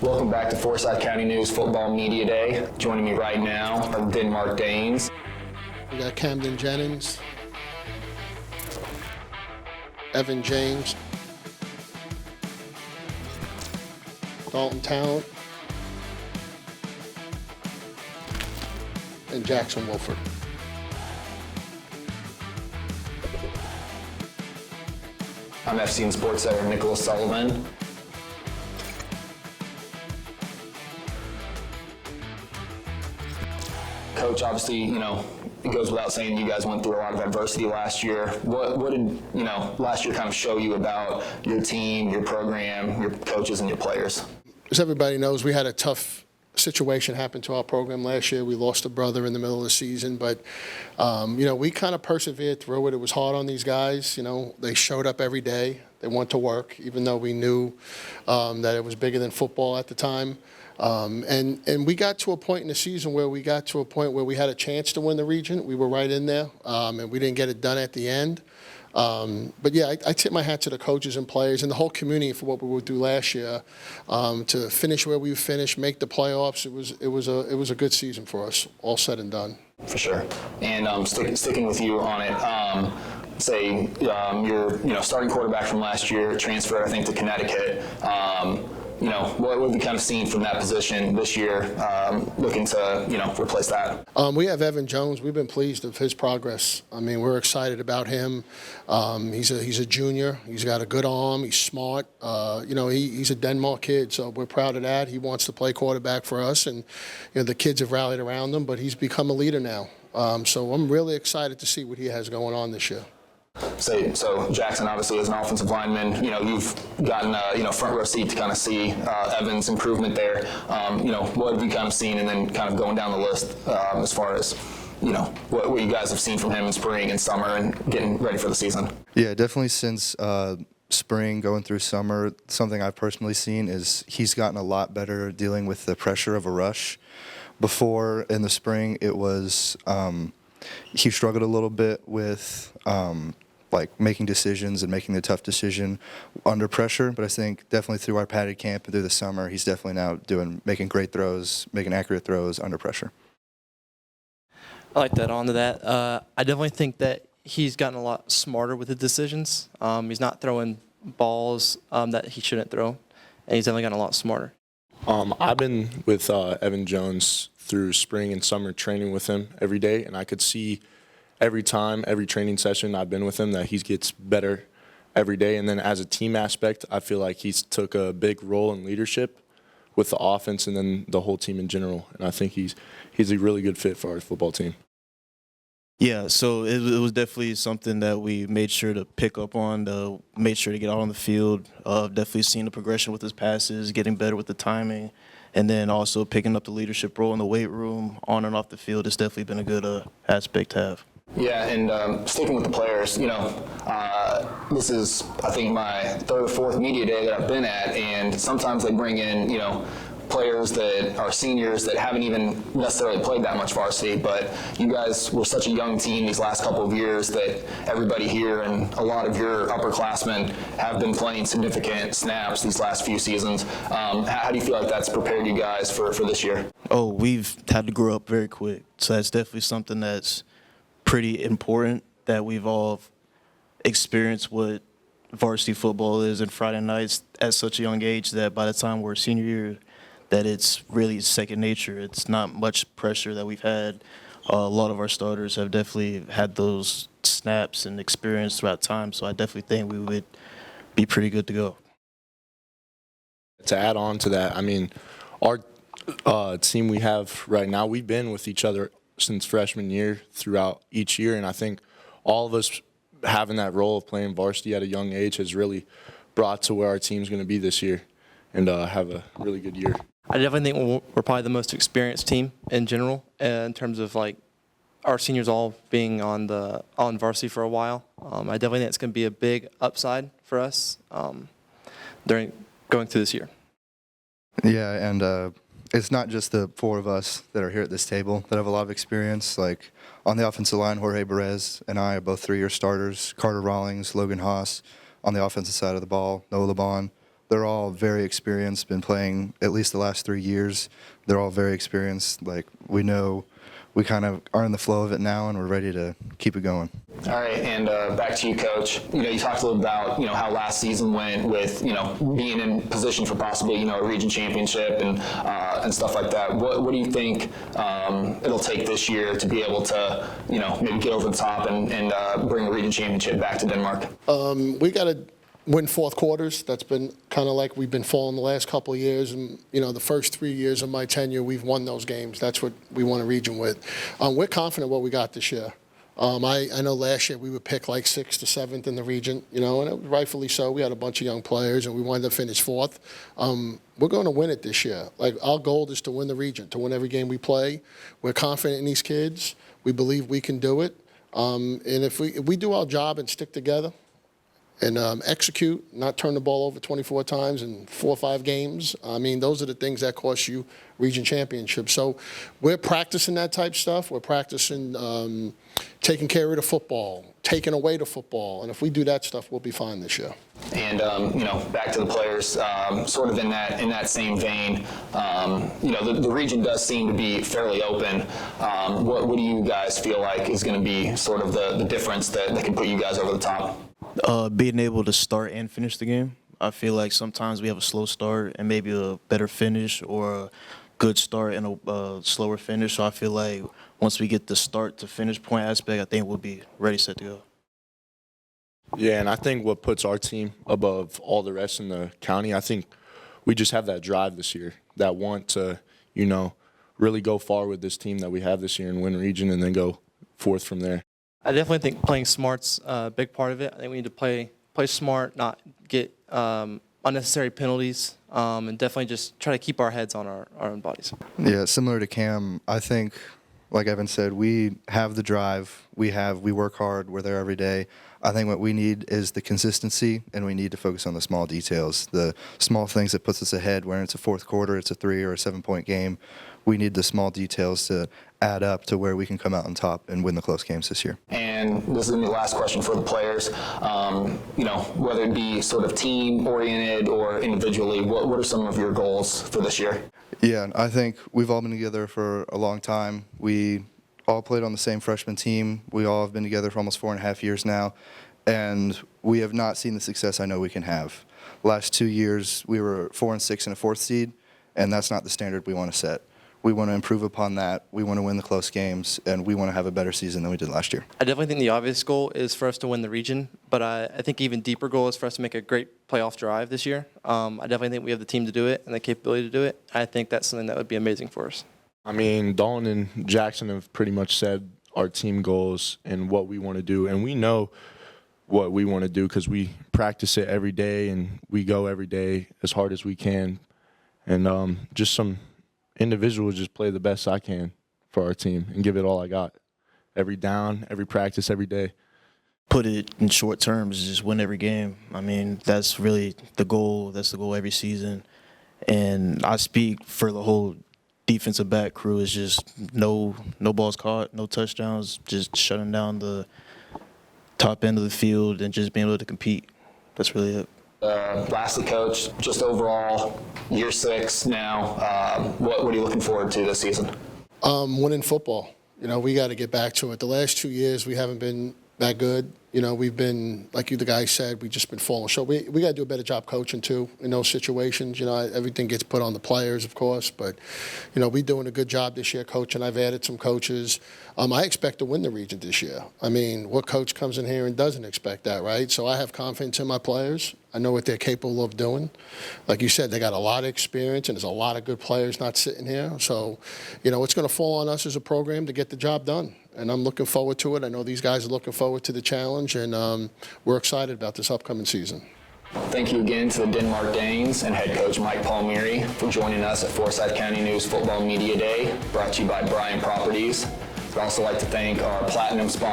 Welcome back to Forsyth County News Football Media Day. Joining me right now are Denmark Danes. We got Camden Jennings, Evan James, Dalton Talent, and Jackson Wolford. I'm FCN Sports Editor Nicholas Sullivan. Coach, obviously, it goes without saying you guys went through a lot of adversity last year. What did, last year kind of show you about your team, your program, your coaches, and your players? As everybody knows, we had a tough situation happen to our program last year. We lost a brother in the middle of the season, but, we kind of persevered through it. It was hard on these guys. They showed up every day. They went to work, even though we knew that it was bigger than football at the time. And we got to a point in the season where we had a chance to win the region. We were right in there, and we didn't get it done at the end. But yeah, I tip my hat to the coaches and players and the whole community for what we would do last year to finish where we finished, make the playoffs. It was a good season for us, all said and done. For sure. And sticking with you on it. Say your starting quarterback from last year transferred, I think, to Connecticut. What have you kind of seen from that position this year, looking to replace that? We have Evan Jones. We've been pleased of his progress. I mean, we're excited about him. He's a junior. He's got a good arm. He's smart. He's a Denmark kid, so we're proud of that. He wants to play quarterback for us, and the kids have rallied around him, but he's become a leader now. So I'm really excited to see what he has going on this year. So Jackson, obviously, as an offensive lineman, you've gotten front row seat to kind of see Evan's improvement there. What have you kind of seen, and then kind of going down the list as far as what you guys have seen from him in spring and summer and getting ready for the season? Yeah, definitely since spring going through summer, something I've personally seen is he's gotten a lot better dealing with the pressure of a rush. Before in the spring, it was he struggled a little bit with making decisions and making the tough decision under pressure. But I think definitely through our padded camp and through the summer, he's definitely now making great throws, making accurate throws under pressure. I like that. On to that. I definitely think that he's gotten a lot smarter with his decisions. He's not throwing balls that he shouldn't throw, and he's definitely gotten a lot smarter. I've been with Evan Jones through spring and summer, training with him every day, and I could see every training session I've been with him that he gets better every day. And then as a team aspect, I feel like he's took a big role in leadership with the offense and then the whole team in general. And I think he's a really good fit for our football team. Yeah, so it was definitely something that we made sure to pick up on, made sure to get out on the field. Definitely seeing the progression with his passes, getting better with the timing, and then also picking up the leadership role in the weight room, on and off the field. It's definitely been a good aspect to have. Yeah, and sticking with the players, this is, I think, my third or fourth media day that I've been at, and sometimes they bring in, players that are seniors that haven't even necessarily played that much varsity, but you guys were such a young team these last couple of years that everybody here and a lot of your upperclassmen have been playing significant snaps these last few seasons. How do you feel like that's prepared you guys for this year? Oh, we've had to grow up very quick, so that's definitely something that's pretty important, that we've all experienced what varsity football is and Friday nights at such a young age that by the time we're senior year, that it's really second nature. It's not much pressure that we've had. A lot of our starters have definitely had those snaps and experience throughout time, so I definitely think we would be pretty good to go. To add on to that, I mean, our team we have right now, we've been with each other since freshman year throughout each year, and I think all of us having that role of playing varsity at a young age has really brought to where our team's going to be this year and have a really good year. I definitely think we're probably the most experienced team in general in terms of our seniors all being on varsity for a while. I definitely think it's going to be a big upside for us during going through this year. Yeah, and it's not just the four of us that are here at this table that have a lot of experience. Like on the offensive line, Jorge Perez and I are both 3-year starters. Carter Rawlings, Logan Haas on the offensive side of the ball, Noah LeBon They're all very experienced, been playing at least the last 3 years. They're all very experienced. Like, we know we kind of are in the flow of it now, and we're ready to keep it going. All right, and back to you, Coach. You talked a little about, how last season went with, being in position for possibly, a region championship and stuff like that. What do you think it'll take this year to be able to, maybe get over the top and bring the region championship back to Denmark? We got to win fourth quarters. That's been kind of like we've been falling the last couple of years. And, the first 3 years of my tenure, we've won those games. That's what we won a region with. We're confident what we got this year. I know last year we would pick like 6th to 7th in the region, and it, rightfully so. We had a bunch of young players, and we wanted to finish 4th. We're going to win it this year. Like, our goal is to win the region, to win every game we play. We're confident in these kids. We believe we can do it. And if we do our job and stick together, and execute, not turn the ball over 24 times in 4 or 5 games. I mean, those are the things that cost you region championships. So we're practicing that type stuff. We're practicing taking care of the football, taking away the football. And if we do that stuff, we'll be fine this year. And, back to the players, sort of in that same vein, the region does seem to be fairly open. What do you guys feel like is going to be sort of the difference that can put you guys over the top? Being able to start and finish the game. I feel like sometimes we have a slow start and maybe a better finish, or a good start and a slower finish. So I feel like once we get the start to finish point aspect, I think we'll be ready, set to go. Yeah, and I think what puts our team above all the rest in the county, I think we just have that drive this year, that want to, really go far with this team that we have this year and win region and then go 4th from there. I definitely think playing smart's a big part of it. I think we need to play smart, not get unnecessary penalties, and definitely just try to keep our heads on our own bodies. Yeah, similar to Cam, I think, like Evan said, we have the drive. We work hard. We're there every day. I think what we need is the consistency, and we need to focus on the small details, the small things that puts us ahead. When it's a fourth quarter, it's a 3 or a 7-point game. We need the small details to add up to where we can come out on top and win the close games this year. And this is the last question for the players. Whether it be sort of team-oriented or individually, what are some of your goals for this year? Yeah, I think we've all been together for a long time. We all played on the same freshman team. We all have been together for almost 4.5 years now, and we have not seen the success I know we can have. Last 2 years, we were 4 and 6 and a 4th seed, and that's not the standard we want to set. We want to improve upon that. We want to win the close games, and we want to have a better season than we did last year. I definitely think the obvious goal is for us to win the region, but I think even deeper goal is for us to make a great playoff drive this year. I definitely think we have the team to do it and the capability to do it. I think that's something that would be amazing for us. I mean, Dalton and Jackson have pretty much said our team goals and what we want to do, and we know what we want to do because we practice it every day and we go every day as hard as we can. And just some individuals just play the best I can for our team and give it all I got. Every down, every practice, every day. Put it in short terms, just win every game. I mean, that's really the goal. That's the goal every season. And I speak for the whole defensive back crew. Is just no balls caught, no touchdowns, just shutting down the top end of the field and just being able to compete. That's really it. Lastly, Coach, just overall, year 6 now, what are you looking forward to this season? Winning football. We got to get back to it. The last 2 years, we haven't been that good. We've been, like you, the guy said, we've just been falling short. We got to do a better job coaching, too, in those situations. Everything gets put on the players, of course. But, we're doing a good job this year coaching. I've added some coaches. I expect to win the region this year. I mean, what coach comes in here and doesn't expect that, right? So I have confidence in my players. I know what they're capable of doing. Like you said, they got a lot of experience, and there's a lot of good players not sitting here. So, it's going to fall on us as a program to get the job done. And I'm looking forward to it. I know these guys are looking forward to the challenge, and we're excited about this upcoming season. Thank you again to the Denmark Danes and head coach Mike Palmieri for joining us at Forsyth County News Football Media Day, brought to you by Bryan Properties. I'd also like to thank our platinum sponsor,